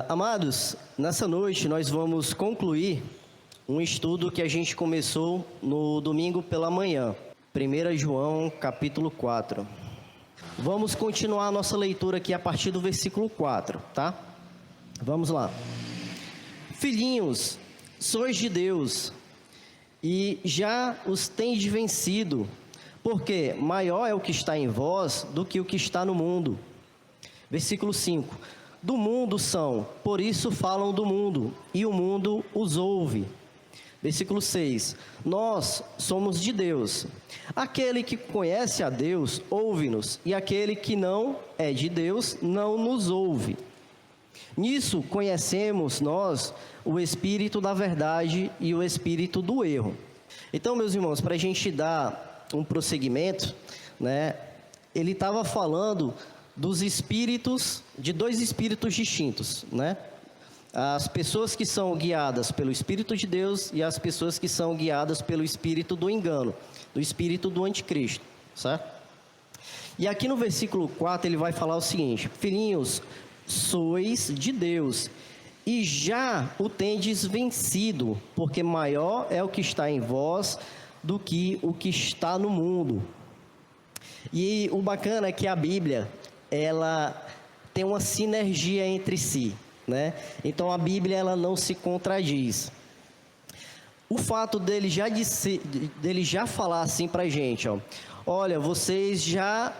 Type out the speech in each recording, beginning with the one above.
Amados, nessa noite nós vamos concluir um estudo que a gente começou no domingo pela manhã, 1 João capítulo 4. Vamos continuar a nossa leitura aqui a partir do versículo 4, tá? Vamos lá. Filhinhos, sois de Deus e já os tendes vencido, porque maior é o que está em vós do que o que está no mundo. Versículo 5. Do mundo são, por isso falam do mundo, e o mundo os ouve. Versículo 6. Nós somos de Deus. Aquele que conhece a Deus, ouve-nos, e aquele que não é de Deus, não nos ouve. Nisso conhecemos nós o espírito da verdade e o espírito do erro. Então, meus irmãos, para a gente dar um prosseguimento, ele estava falando dos espíritos, de dois espíritos distintos, As pessoas que são guiadas pelo Espírito de Deus e as pessoas que são guiadas pelo espírito do engano, do espírito do anticristo, certo? E aqui no versículo 4 ele vai falar o seguinte: filhinhos, sois de Deus e já o tendes vencido, porque maior é o que está em vós do que o que está no mundo. E o bacana é que a Bíblia, ela tem uma sinergia entre si, Então a Bíblia, ela não se contradiz. O fato dele já falar assim pra gente, olha, vocês já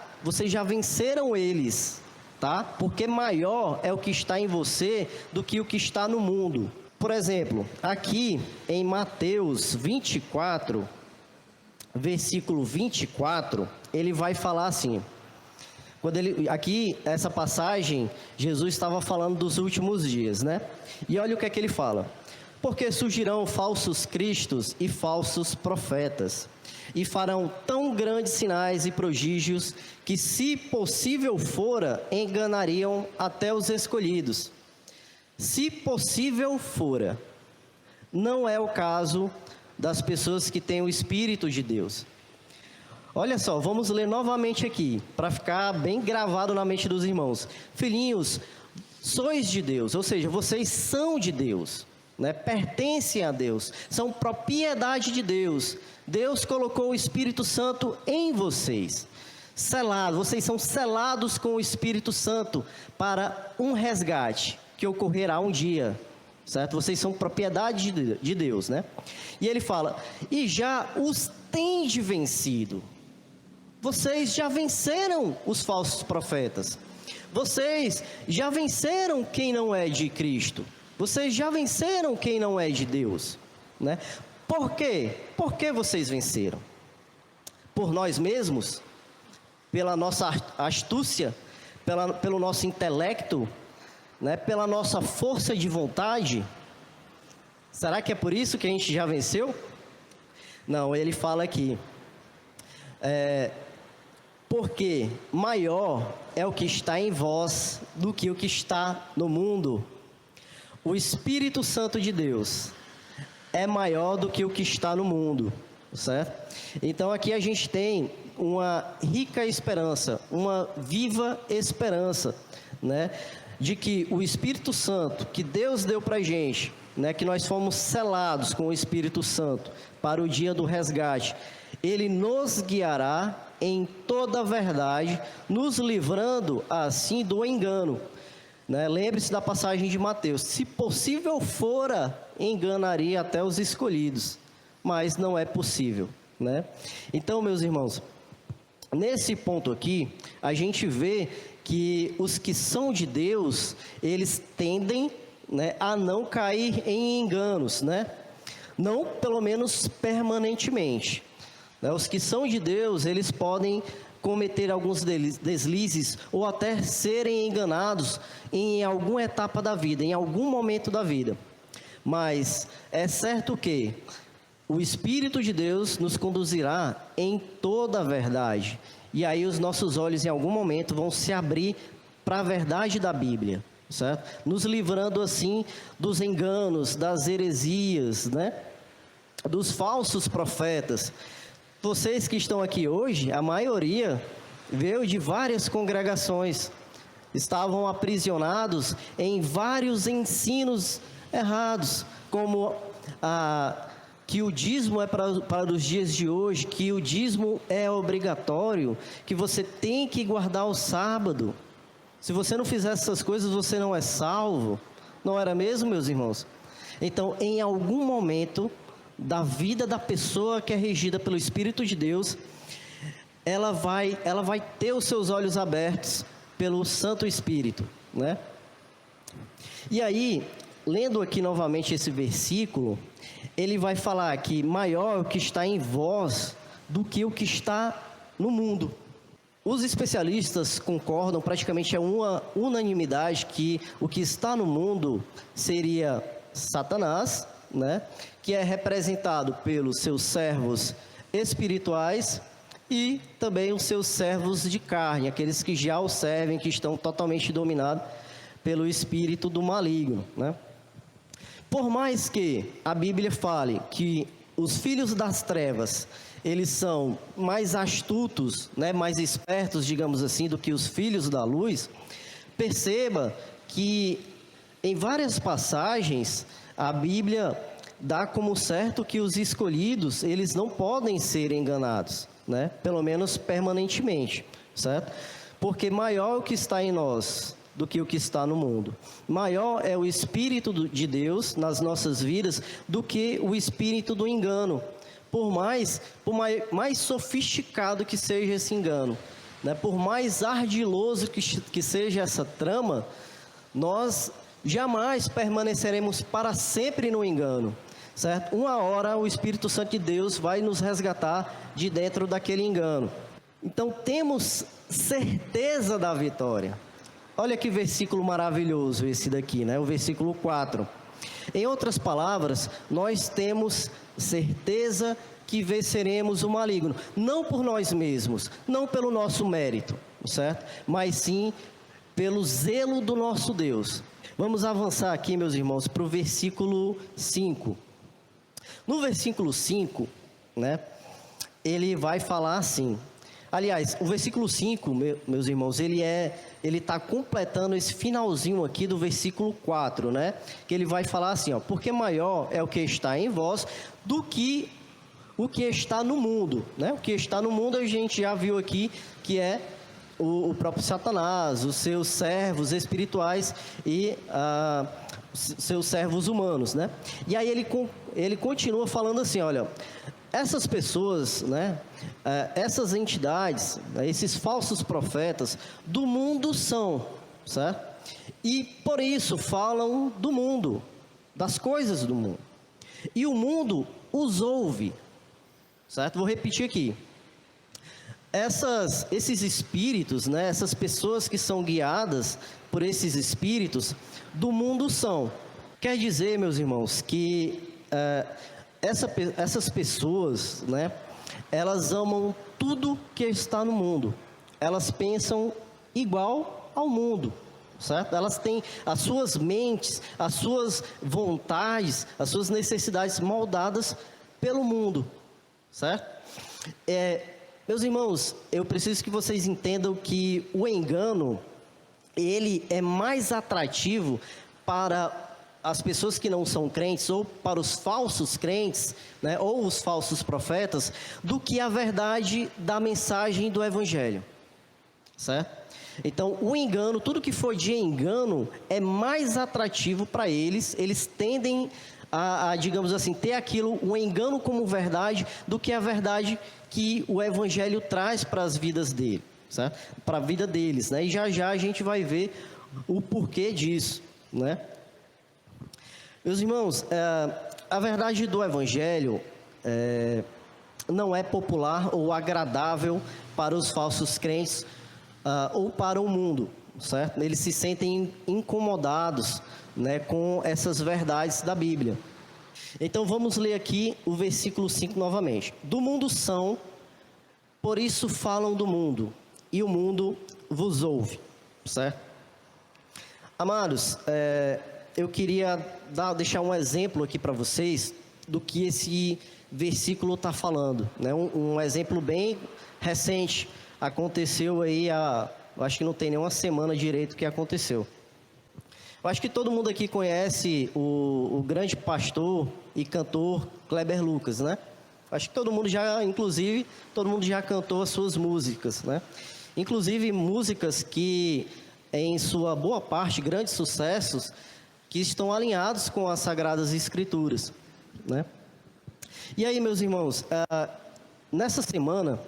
venceram eles, tá? Porque maior é o que está em você do que o que está no mundo. Por exemplo, aqui em Mateus 24, versículo 24, ele vai falar assim. Aqui, essa passagem, Jesus estava falando dos últimos dias, E olha o que é que ele fala. Porque surgirão falsos cristos e falsos profetas, e farão tão grandes sinais e prodígios, que se possível fora, enganariam até os escolhidos. Se possível fora. Não é o caso das pessoas que têm o Espírito de Deus. Olha só, vamos ler novamente aqui, para ficar bem gravado na mente dos irmãos. Filhinhos, sois de Deus, ou seja, vocês são de Deus, pertencem a Deus, são propriedade de Deus. Deus colocou o Espírito Santo em vocês, selados, vocês são selados com o Espírito Santo para um resgate que ocorrerá um dia, certo? Vocês são propriedade de Deus, E ele fala, e já os tende vencido. Vocês já venceram os falsos profetas. Vocês já venceram quem não é de Cristo. Vocês já venceram quem não é de Deus, Por quê? Por que vocês venceram? Por nós mesmos? Pela nossa astúcia? Pelo nosso intelecto? Pela nossa força de vontade? Será que é por isso que a gente já venceu? Não, ele fala aqui. Porque maior é o que está em vós do que o que está no mundo. O Espírito Santo de Deus é maior do que o que está no mundo, certo? Então aqui a gente tem uma rica esperança, uma viva esperança, de que o Espírito Santo, que Deus deu para a gente, que nós fomos selados com o Espírito Santo para o dia do resgate, ele nos guiará em toda a verdade, nos livrando assim do engano. Lembre-se da passagem de Mateus: se possível fora, enganaria até os escolhidos, mas não é possível, Então, meus irmãos, nesse ponto aqui, a gente vê que os que são de Deus, eles tendem a não cair em enganos, não pelo menos permanentemente. Os que são de Deus, eles podem cometer alguns deslizes ou até serem enganados em alguma etapa da vida, em algum momento da vida. Mas é certo que o Espírito de Deus nos conduzirá em toda a verdade. E aí os nossos olhos em algum momento vão se abrir para a verdade da Bíblia, certo? Nos livrando assim dos enganos, das heresias, dos falsos profetas. Vocês que estão aqui hoje, a maioria veio de várias congregações, estavam aprisionados em vários ensinos errados, como que o dízimo é para os dias de hoje, que o dízimo é obrigatório, que você tem que guardar o sábado. Se você não fizer essas coisas, você não é salvo. Não era mesmo, meus irmãos? Então, em algum momento da vida da pessoa que é regida pelo Espírito de Deus, ela vai ter os seus olhos abertos pelo Santo Espírito, né? E aí, lendo aqui novamente esse versículo, ele vai falar que maior é o que está em vós do que o que está no mundo. Os especialistas concordam, praticamente é uma unanimidade, que o que está no mundo seria Satanás, né? Que é representado pelos seus servos espirituais e também os seus servos de carne, aqueles que já o servem, que estão totalmente dominados pelo espírito do maligno, né? Por mais que a Bíblia fale que os filhos das trevas, eles são mais astutos, né, mais espertos, digamos assim, do que os filhos da luz, perceba que em várias passagens a Bíblia dá como certo que os escolhidos, eles não podem ser enganados, né, pelo menos permanentemente, certo? Porque maior é o que está em nós do que o que está no mundo. Maior é o Espírito de Deus nas nossas vidas do que o espírito do engano. Por mais sofisticado que seja esse engano, né? Por mais ardiloso que seja essa trama, nós jamais permaneceremos para sempre no engano, certo? Uma hora o Espírito Santo de Deus vai nos resgatar de dentro daquele engano. Então temos certeza da vitória. Olha que versículo maravilhoso esse daqui, né? O versículo 4. Em outras palavras, nós temos certeza que venceremos o maligno, não por nós mesmos, não pelo nosso mérito, certo? Mas sim pelo zelo do nosso Deus. Vamos avançar aqui, meus irmãos, para o versículo 5. No versículo 5, né, ele vai falar assim. Aliás, o versículo 5, meus irmãos, ele está completando esse finalzinho aqui do versículo 4, né? Que ele vai falar assim, ó, porque maior é o que está em vós do que o que está no mundo, né? O que está no mundo a gente já viu aqui que é o próprio Satanás, os seus servos espirituais e seus servos humanos, né? E aí ele continua falando assim, olha, essas pessoas, né, essas entidades, esses falsos profetas do mundo são, certo? E por isso falam do mundo, das coisas do mundo. E o mundo os ouve, certo? Vou repetir aqui. Esses espíritos, né, essas pessoas que são guiadas por esses espíritos do mundo são. Quer dizer, meus irmãos, que essas pessoas, né, elas amam tudo que está no mundo. Elas pensam igual ao mundo, certo? Elas têm as suas mentes, as suas vontades, as suas necessidades moldadas pelo mundo, certo? Meus irmãos, eu preciso que vocês entendam que o engano, ele é mais atrativo para as pessoas que não são crentes, ou para os falsos crentes, né, ou os falsos profetas, do que a verdade da mensagem do Evangelho, certo? Então, o engano, tudo que for de engano, é mais atrativo para eles tendem digamos assim, ter aquilo, o engano como verdade, do que a verdade que o Evangelho traz para as vidas deles, certo? Para a vida deles, né? E já a gente vai ver o porquê disso, né? Meus irmãos, a verdade do Evangelho não é popular ou agradável para os falsos crentes ou para o mundo, certo? Eles se sentem incomodados, né, com essas verdades da Bíblia. Então vamos ler aqui o versículo 5 novamente. Do mundo são, por isso falam do mundo, e o mundo vos ouve, certo? Amados, eu queria deixar um exemplo aqui para vocês do que esse versículo está falando, né? Um exemplo bem recente, aconteceu aí há Eu acho que não tem nenhuma semana direito que aconteceu. Eu acho que todo mundo aqui conhece o grande pastor e cantor Kleber Lucas, né? Acho que todo mundo já, inclusive, todo mundo já cantou as suas músicas, né? Inclusive músicas que, em sua boa parte, grandes sucessos, que estão alinhados com as Sagradas Escrituras, né? E aí, meus irmãos, nessa semana,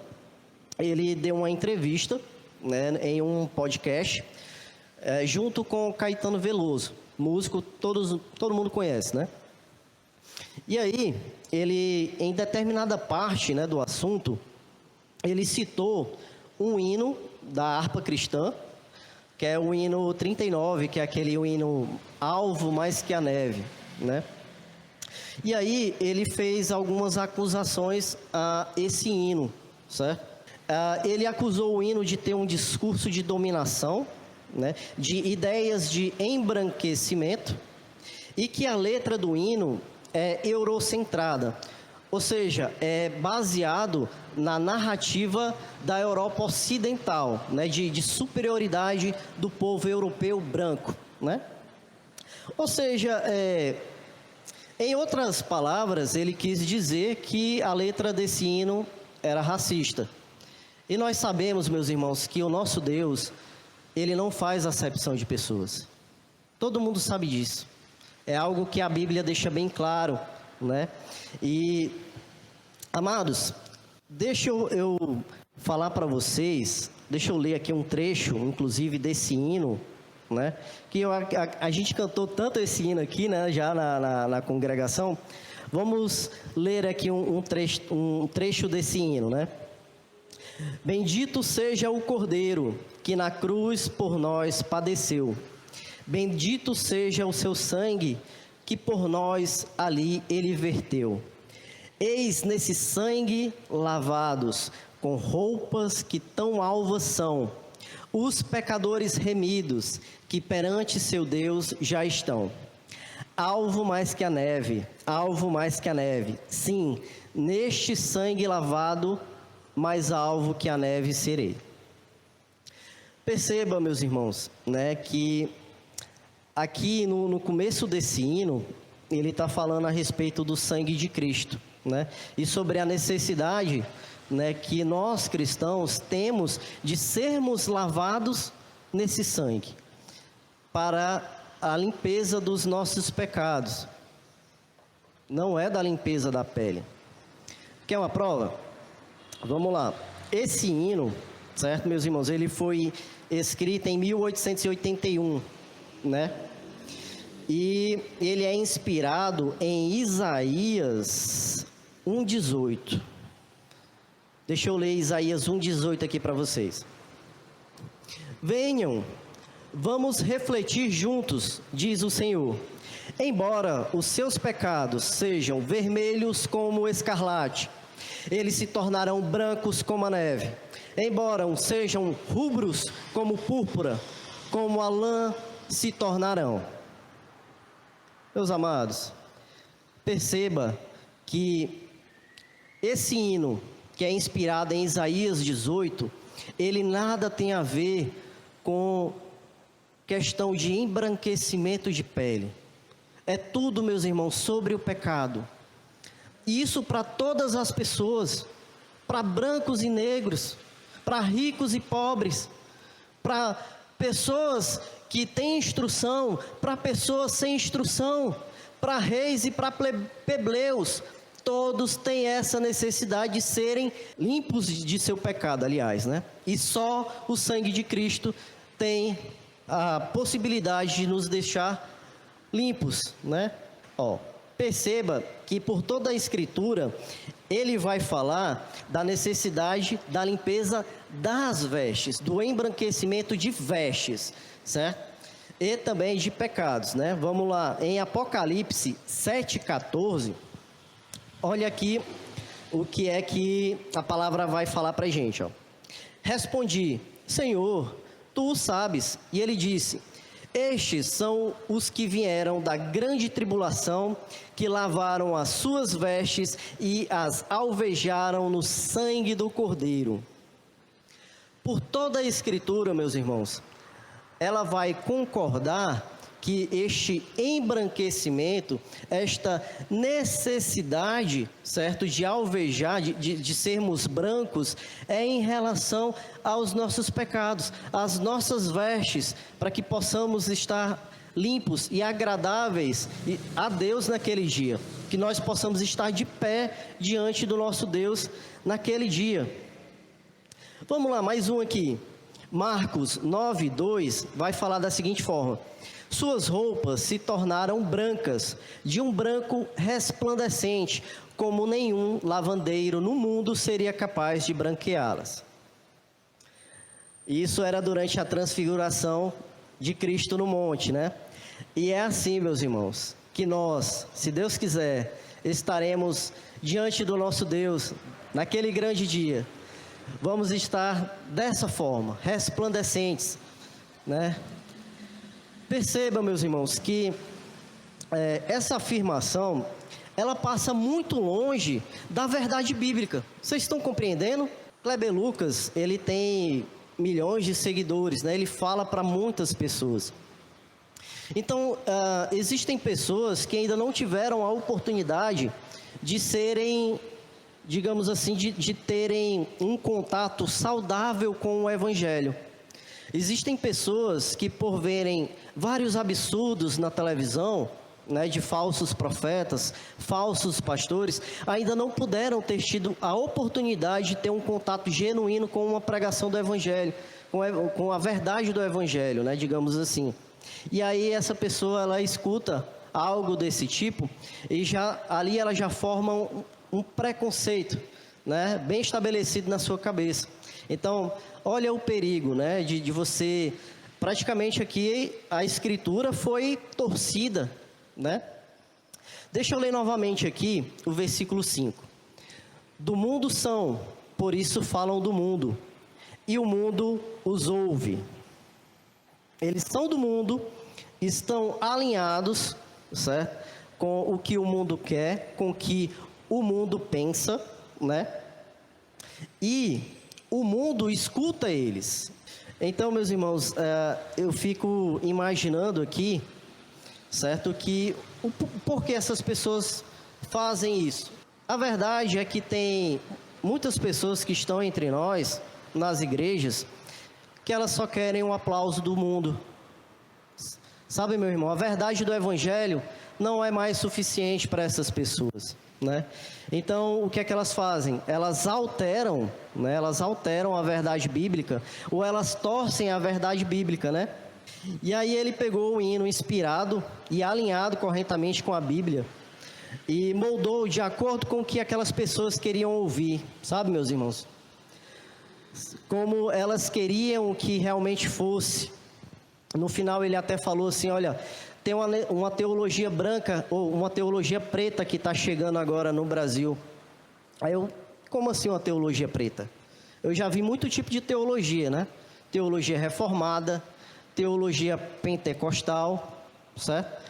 ele deu uma entrevista, né, em um podcast, junto com Caetano Veloso, músico, todo mundo conhece, né? E aí, ele, em determinada parte, né, do assunto, ele citou um hino da harpa cristã, que é o hino 39, que é aquele hino Alvo Mais Que a Neve, né? E aí, ele fez algumas acusações a esse hino, certo? Ele acusou o hino de ter um discurso de dominação, né, de ideias de embranquecimento, e que a letra do hino é eurocentrada, ou seja, é baseado na narrativa da Europa Ocidental, né, de superioridade do povo europeu branco, né? Ou seja, em outras palavras, ele quis dizer que a letra desse hino era racista. E nós sabemos, meus irmãos, que o nosso Deus, ele não faz acepção de pessoas. Todo mundo sabe disso. É algo que a Bíblia deixa bem claro, né? E, amados, deixa eu falar para vocês, deixa eu ler aqui um trecho, inclusive, desse hino, né? Que a gente cantou tanto esse hino aqui, né? Já na congregação. Vamos ler aqui um trecho desse hino, né? Bendito seja o Cordeiro, que na cruz por nós padeceu. Bendito seja o seu sangue, que por nós ali ele verteu. Eis nesse sangue lavados, com roupas que tão alvas são, os pecadores remidos, que perante seu Deus já estão. Alvo mais que a neve, alvo mais que a neve. Sim, neste sangue lavado, mais alvo que a neve serei. Perceba, meus irmãos, né, que aqui no começo desse hino, ele está falando a respeito do sangue de Cristo, né, e sobre a necessidade, né, que nós cristãos temos de sermos lavados nesse sangue, para a limpeza dos nossos pecados. Não é da limpeza da pele. Quer uma prova? Vamos lá. Esse hino, certo, meus irmãos, ele foi escrito em 1881, né? E ele é inspirado em Isaías 1:18. Deixa eu ler Isaías 1:18 aqui para vocês. Venham, vamos refletir juntos, diz o Senhor. Embora os seus pecados sejam vermelhos como o escarlate, eles se tornarão brancos como a neve. Embora sejam rubros como púrpura, como a lã se tornarão. Meus amados, perceba que esse hino, que é inspirado em Isaías 18, ele nada tem a ver com questão de embranquecimento de pele. É tudo, meus irmãos, sobre o pecado. E isso para todas as pessoas, para brancos e negros, para ricos e pobres, para pessoas que têm instrução, para pessoas sem instrução, para reis e para plebeus. Todos têm essa necessidade de serem limpos de seu pecado, aliás, né? E só o sangue de Cristo tem a possibilidade de nos deixar limpos, né? Perceba que por toda a Escritura, ele vai falar da necessidade da limpeza das vestes, do embranquecimento de vestes, certo? E também de pecados, né? Vamos lá, em Apocalipse 7:14, olha aqui o que é que a palavra vai falar para a gente, ó. Respondi, Senhor, tu o sabes. E ele disse, estes são os que vieram da grande tribulação, que lavaram as suas vestes e as alvejaram no sangue do Cordeiro. por toda a Escritura, meus irmãos, ela vai concordar que este embranquecimento, esta necessidade, certo, de alvejar, de sermos brancos, é em relação aos nossos pecados, às nossas vestes, para que possamos estar limpos e agradáveis a Deus naquele dia, que nós possamos estar de pé diante do nosso Deus naquele dia. Vamos lá, mais um aqui. Marcos 9:2 vai falar da seguinte forma: suas roupas se tornaram brancas, de um branco resplandecente, como nenhum lavandeiro no mundo seria capaz de branqueá-las. Isso era durante a transfiguração de Cristo no monte, né? E é assim, meus irmãos, que nós, se Deus quiser, estaremos diante do nosso Deus naquele grande dia. Vamos estar dessa forma, resplandecentes, né? Perceba, meus irmãos, que essa afirmação, ela passa muito longe da verdade bíblica. Vocês estão compreendendo? Kleber Lucas, ele tem milhões de seguidores, né? Ele fala para muitas pessoas. Então, existem pessoas que ainda não tiveram a oportunidade de serem, digamos assim, de terem um contato saudável com o Evangelho. Existem pessoas que, por verem vários absurdos na televisão, né, de falsos profetas, falsos pastores, ainda não puderam ter tido a oportunidade de ter um contato genuíno com uma pregação do Evangelho, com a verdade do Evangelho, né, digamos assim. E aí essa pessoa, ela escuta algo desse tipo e ali ela já forma um preconceito, né, bem estabelecido na sua cabeça. Então, olha o perigo, né, de você, praticamente aqui a Escritura foi torcida, né? Deixa eu ler novamente aqui o versículo 5. Do mundo são, por isso falam do mundo, e o mundo os ouve. Eles são do mundo, estão alinhados, certo? Com o que o mundo quer, com o que o mundo pensa, né? E o mundo escuta eles. Então, meus irmãos, eu fico imaginando aqui, certo, que por que essas pessoas fazem isso? A verdade é que tem muitas pessoas que estão entre nós, nas igrejas, que elas só querem um aplauso do mundo. Sabe, meu irmão, a verdade do Evangelho não é mais suficiente para essas pessoas, né? Então, o que é que elas fazem? Elas alteram, né? Elas alteram a verdade bíblica, ou elas torcem a verdade bíblica, né? E aí ele pegou o hino inspirado e alinhado corretamente com a Bíblia e moldou de acordo com o que aquelas pessoas queriam ouvir, sabe, meus irmãos? Como elas queriam que realmente fosse. No final ele até falou assim, olha, tem uma teologia branca ou uma teologia preta que está chegando agora no Brasil. Aí como assim uma teologia preta? Eu já vi muito tipo de teologia, né? Teologia reformada, teologia pentecostal, certo?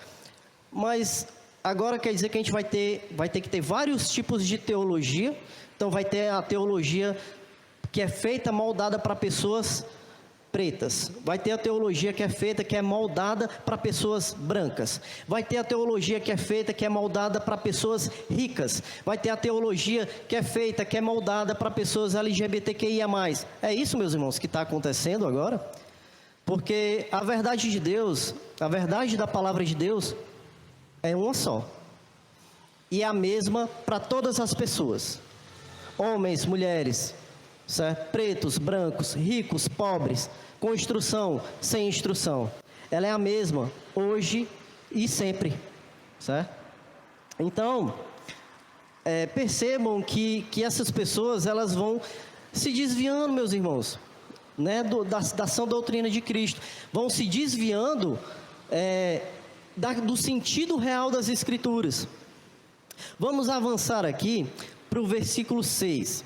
Mas agora quer dizer que a gente vai ter que ter vários tipos de teologia. Então vai ter a teologia que é feita, moldada para pessoas pretas. Vai ter a teologia que é feita, que é moldada para pessoas brancas. Vai ter a teologia que é feita, que é moldada para pessoas ricas. Vai ter a teologia que é feita, que é moldada para pessoas LGBTQIA+. É isso, meus irmãos, que está acontecendo agora? Porque a verdade de Deus, a verdade da palavra de Deus é uma só. E é a mesma para todas as pessoas. Homens, mulheres, certo? Pretos, brancos, ricos, pobres, com instrução, sem instrução. Ela é a mesma, hoje e sempre, certo? Então, percebam que essas pessoas, elas vão se desviando, meus irmãos, né, da sã doutrina de Cristo, vão se desviando do sentido real das Escrituras. Vamos avançar aqui para o versículo 6.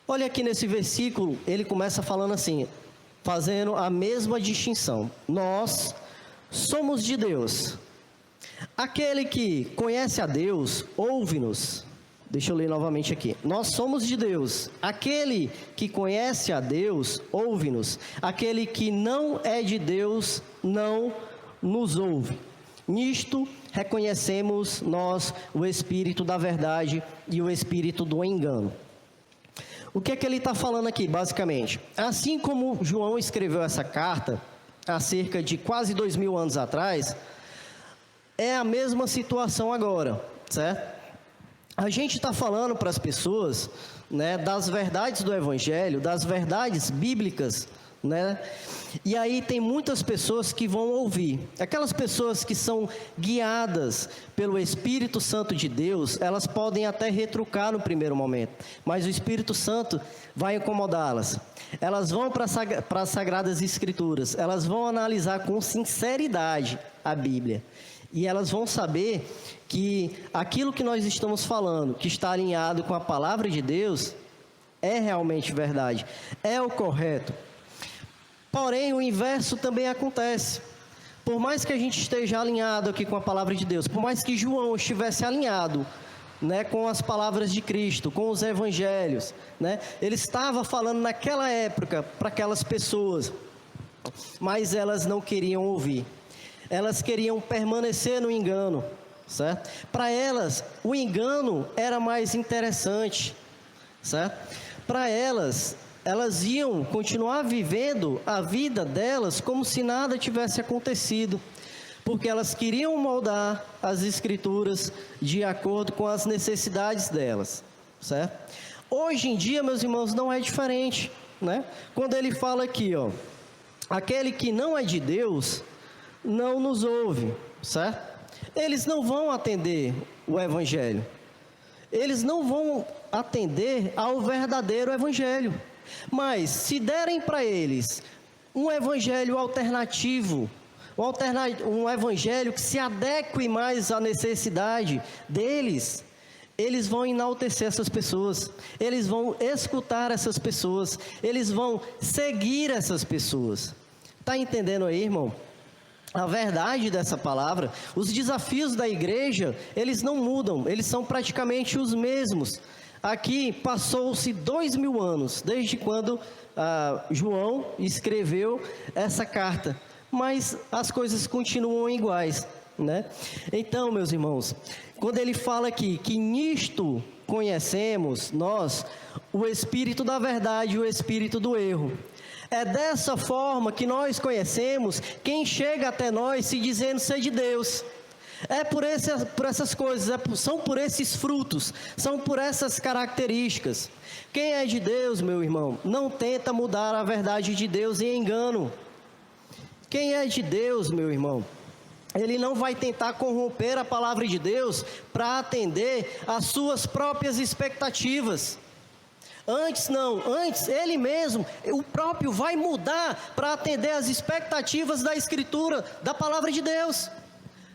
Olha aqui nesse versículo, ele começa falando assim, fazendo a mesma distinção. Nós somos de Deus. Aquele que conhece a Deus, ouve-nos. Deixa eu ler novamente aqui. Nós somos de Deus. Aquele que conhece a Deus, ouve-nos. Aquele que não é de Deus, não nos ouve. Nisto reconhecemos nós o espírito da verdade e o espírito do engano. O que é que ele está falando aqui, basicamente? Assim como João escreveu essa carta, há cerca de quase 2000 anos atrás, é a mesma situação agora, certo? A gente está falando para as pessoas, né, das verdades do Evangelho, das verdades bíblicas, né? E aí tem muitas pessoas que vão ouvir. Aquelas pessoas que são guiadas pelo Espírito Santo de Deus, elas podem até retrucar no primeiro momento, mas o Espírito Santo vai incomodá-las. Elas vão para as Sagradas Escrituras, elas vão analisar com sinceridade a Bíblia. E elas vão saber que aquilo que nós estamos falando, que está alinhado com a palavra de Deus, é realmente verdade, é o correto. Porém, o inverso também acontece. Por mais que a gente esteja alinhado aqui com a palavra de Deus, por mais que João estivesse alinhado, né, com as palavras de Cristo, com os evangelhos, né, ele estava falando naquela época para aquelas pessoas, mas elas não queriam ouvir. Elas queriam permanecer no engano, certo? Para elas, o engano era mais interessante, certo? Para elas iam continuar vivendo a vida delas como se nada tivesse acontecido, porque elas queriam moldar as Escrituras de acordo com as necessidades delas, certo? Hoje em dia, meus irmãos, não é diferente, né? Quando ele fala aqui, ó, aquele que não é de Deus não nos ouve, certo? Eles não vão atender o Evangelho. Eles não vão atender ao verdadeiro Evangelho. Mas, se derem para eles um Evangelho alternativo, um Evangelho que se adeque mais à necessidade deles, eles vão enaltecer essas pessoas, eles vão escutar essas pessoas, eles vão seguir essas pessoas. Está entendendo aí, irmão? A verdade dessa palavra, os desafios da igreja, eles não mudam, eles são praticamente os mesmos. Aqui passou-se 2000 anos, desde quando João escreveu essa carta, mas as coisas continuam iguais, né? Então, meus irmãos, quando ele fala aqui que nisto conhecemos nós o espírito da verdade e o espírito do erro, é dessa forma que nós conhecemos quem chega até nós se dizendo ser de Deus. É por essas coisas, são por esses frutos, são por essas características. Quem é de Deus, meu irmão, não tenta mudar a verdade de Deus em engano. Quem é de Deus, meu irmão, ele não vai tentar corromper a palavra de Deus para atender às suas próprias expectativas. Antes ele mesmo, o próprio, vai mudar para atender às expectativas da Escritura, da palavra de Deus.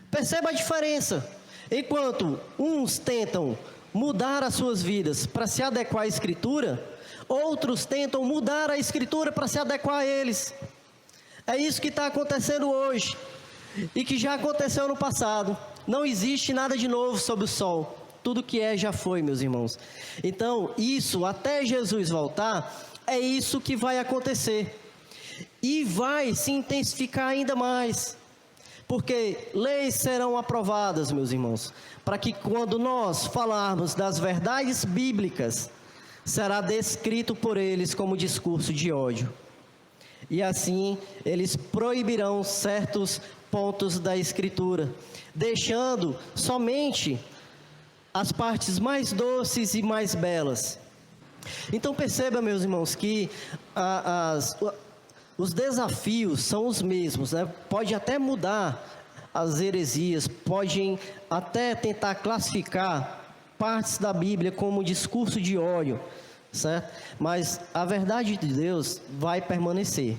Perceba a diferença. Enquanto uns tentam mudar as suas vidas para se adequar à Escritura, outros tentam mudar a Escritura para se adequar a eles. É isso que está acontecendo hoje e que já aconteceu no passado. Não existe nada de novo sob o sol. Tudo que é já foi, meus irmãos. Então, isso, até Jesus voltar, é isso que vai acontecer. E vai se intensificar ainda mais. Porque leis serão aprovadas, meus irmãos, para que quando nós falarmos das verdades bíblicas, será descrito por eles como discurso de ódio. E assim, eles proibirão certos pontos da Escritura, deixando somente as partes mais doces e mais belas. Então perceba, meus irmãos, que os desafios são os mesmos, né? Pode até mudar as heresias, podem até tentar classificar partes da Bíblia como discurso de ódio, certo? Mas a verdade de Deus vai permanecer,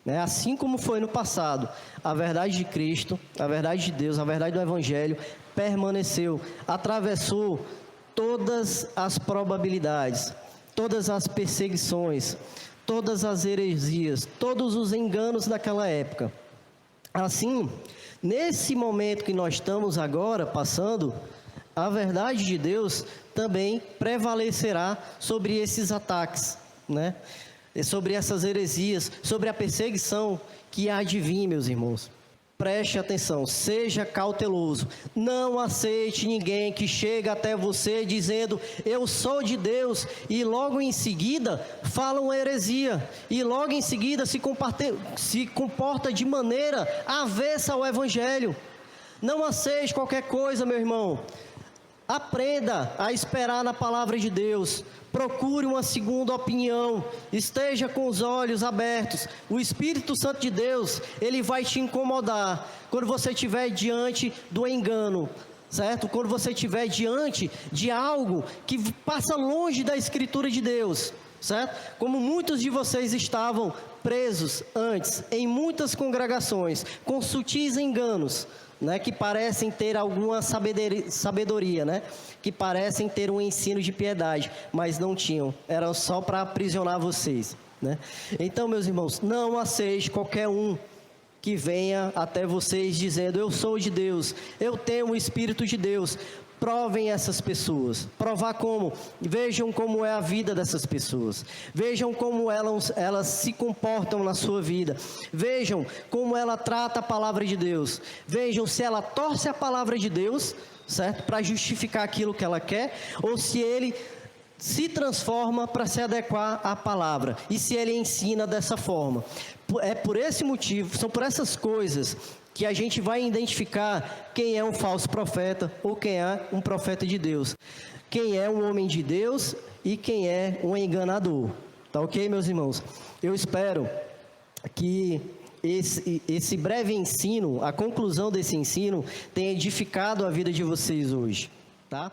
né? Assim como foi no passado, a verdade de Cristo, a verdade de Deus, a verdade do Evangelho permaneceu, atravessou todas as probabilidades, todas as perseguições, todas as heresias, todos os enganos daquela época. Assim, nesse momento que nós estamos agora passando, a verdade de Deus também prevalecerá sobre esses ataques, né? Sobre essas heresias, sobre a perseguição que há de vir, meus irmãos. Preste atenção, seja cauteloso, não aceite ninguém que chega até você dizendo, eu sou de Deus, e logo em seguida fala uma heresia, e logo em seguida se comporta de maneira avessa ao Evangelho. Não aceite qualquer coisa, meu irmão. Aprenda a esperar na palavra de Deus. Procure uma segunda opinião. Esteja com os olhos abertos. O Espírito Santo de Deus, ele vai te incomodar quando você estiver diante do engano, certo? Quando você estiver diante de algo que passa longe da Escritura de Deus, certo? Como muitos de vocês estavam presos antes em muitas congregações com sutis enganos, né, que parecem ter alguma sabedoria, né, que parecem ter um ensino de piedade, mas não tinham, eram só para aprisionar vocês, né? Então, meus irmãos, não aceite qualquer um que venha até vocês dizendo, eu sou de Deus, eu tenho o Espírito de Deus. Provem essas pessoas. Provar como? Vejam como é a vida dessas pessoas. Vejam como elas se comportam na sua vida. Vejam como ela trata a palavra de Deus. Vejam se ela torce a palavra de Deus, certo? Para justificar aquilo que ela quer, ou se ele se transforma para se adequar à palavra, e se ele ensina dessa forma. É por esse motivo, são por essas coisas que a gente vai identificar quem é um falso profeta ou quem é um profeta de Deus, quem é um homem de Deus e quem é um enganador. Tá ok, meus irmãos? Eu espero que esse breve ensino, a conclusão desse ensino, tenha edificado a vida de vocês hoje, tá?